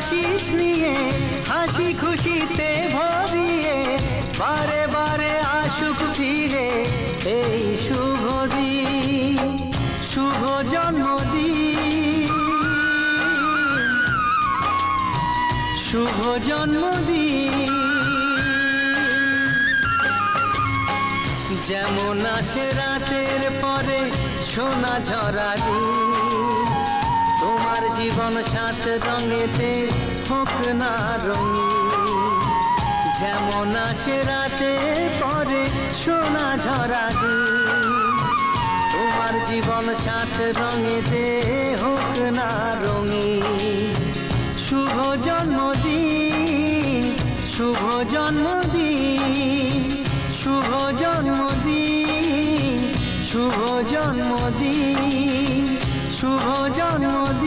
আশিস নিয়ে হাসি খুশিতে ভরিয়ে বারে বারে আসুক ফিরে এই শুভ দিন, শুভ জন্মদিন, শুভ জন্মদিন। যেমন আসে রাতের পরে সোনা ঝরা দিন, তোমার জীবন সাত রঙেতে হোক না রঙিন। যেমন আসে রাতের পরে সোনা ঝরা দিন, তোমার জীবন সাত রঙেতে হোক না রঙিন। শুভ জন্মদিন, শুভ জন্মদিন, শুভ জন্মদিন, শুভ জন্মদিন, শুভ জন্মদিন।